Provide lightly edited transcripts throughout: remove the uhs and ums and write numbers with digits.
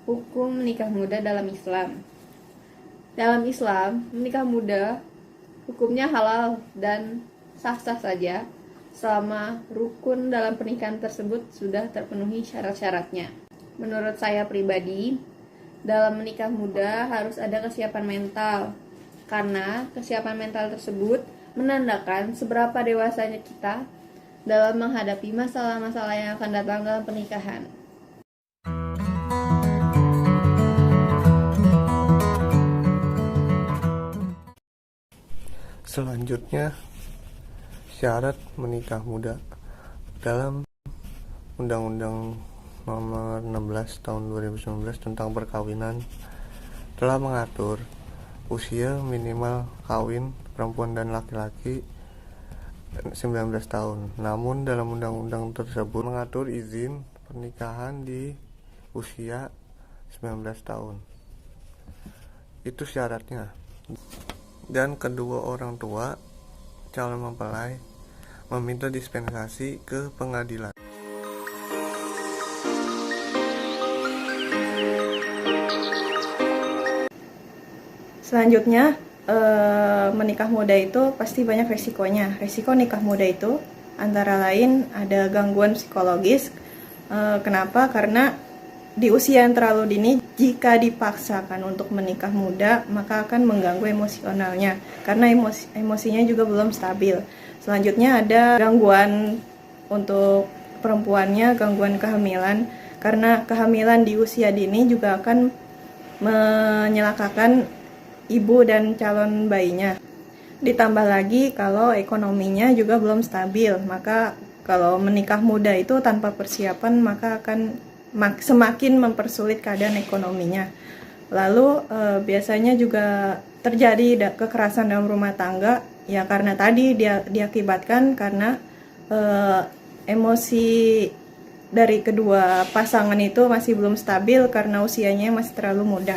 Hukum menikah muda dalam Islam. Dalam Islam, menikah muda hukumnya halal dan sah-sah saja selama rukun dalam pernikahan tersebut sudah terpenuhi syarat-syaratnya. Menurut saya pribadi, dalam menikah muda harus ada kesiapan mental, karena kesiapan mental tersebut menandakan seberapa dewasanya kita dalam menghadapi masalah-masalah yang akan datang dalam pernikahan. Selanjutnya, syarat menikah muda. Dalam Undang-Undang Nomor 16 Tahun 2019 tentang perkawinan telah mengatur usia minimal kawin perempuan dan laki-laki 19 tahun. Namun dalam undang-undang tersebut mengatur izin pernikahan di usia 19 tahun. Itu syaratnya. Dan kedua orang tua calon mempelai meminta dispensasi ke pengadilan. Selanjutnya, menikah muda itu pasti banyak resikonya. Resiko nikah muda itu antara lain ada gangguan psikologis. Kenapa? Karena di usia yang terlalu dini, jika dipaksakan untuk menikah muda, maka akan mengganggu emosionalnya, karena emosinya juga belum stabil. Selanjutnya ada gangguan untuk perempuannya, gangguan kehamilan, karena kehamilan di usia dini juga akan menyelakakan ibu dan calon bayinya. Ditambah lagi kalau ekonominya juga belum stabil, maka kalau menikah muda itu tanpa persiapan maka akan semakin mempersulit keadaan ekonominya. Lalu biasanya juga terjadi kekerasan dalam rumah tangga, ya karena tadi diakibatkan karena emosi dari kedua pasangan itu masih belum stabil karena usianya masih terlalu muda.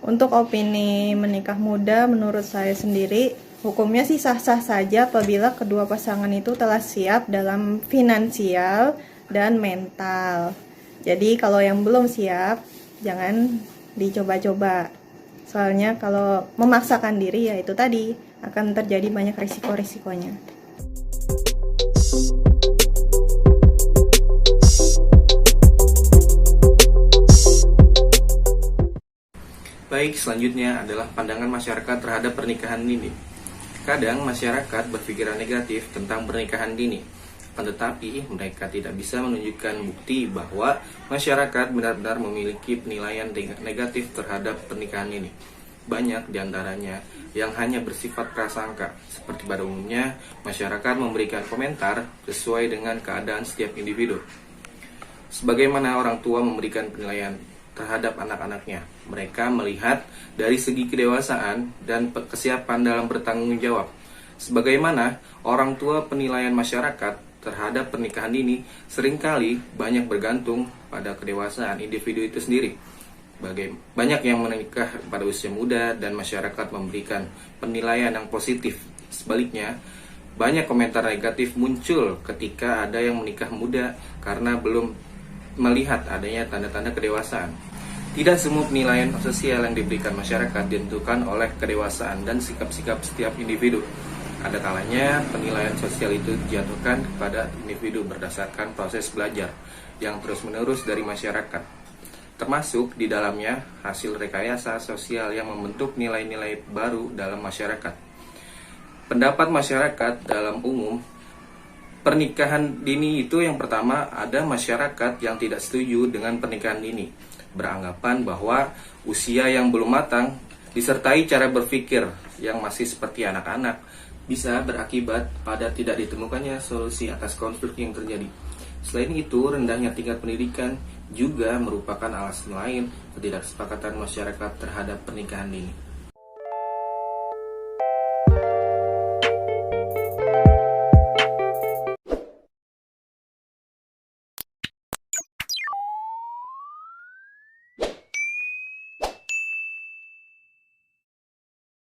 Untuk opini menikah muda, menurut saya sendiri, hukumnya sih sah-sah saja apabila kedua pasangan itu telah siap dalam finansial dan mental. Jadi kalau yang belum siap, jangan dicoba-coba. Soalnya kalau memaksakan diri, ya itu tadi, akan terjadi banyak risiko-risikonya. Baik, selanjutnya adalah pandangan masyarakat terhadap pernikahan dini. Kadang masyarakat berpikiran negatif tentang pernikahan dini, tetapi mereka tidak bisa menunjukkan bukti bahwa masyarakat benar-benar memiliki penilaian negatif terhadap pernikahan ini. Banyak diantaranya yang hanya bersifat prasangka. Seperti pada umumnya, masyarakat memberikan komentar sesuai dengan keadaan setiap individu. Sebagaimana orang tua memberikan penilaian terhadap anak-anaknya, mereka melihat dari segi kedewasaan dan kesiapan dalam bertanggung jawab. Sebagaimana orang tua, penilaian masyarakat terhadap pernikahan dini seringkali banyak bergantung pada kedewasaan individu itu sendiri. Banyak yang menikah pada usia muda dan masyarakat memberikan penilaian yang positif. Sebaliknya, banyak komentar negatif muncul ketika ada yang menikah muda karena belum melihat adanya tanda-tanda kedewasaan. Tidak semua penilaian sosial yang diberikan masyarakat ditentukan oleh kedewasaan dan sikap-sikap setiap individu. Ada kalanya penilaian sosial itu dijatuhkan kepada individu berdasarkan proses belajar yang terus-menerus dari masyarakat, termasuk di dalamnya hasil rekayasa sosial yang membentuk nilai-nilai baru dalam masyarakat. Pendapat masyarakat dalam umum, pernikahan dini itu yang pertama, ada masyarakat yang tidak setuju dengan pernikahan dini, beranggapan bahwa usia yang belum matang disertai cara berpikir yang masih seperti anak-anak bisa berakibat pada tidak ditemukannya solusi atas konflik yang terjadi. Selain itu, rendahnya tingkat pendidikan juga merupakan alasan lain ketidaksepakatan masyarakat terhadap pernikahan dini.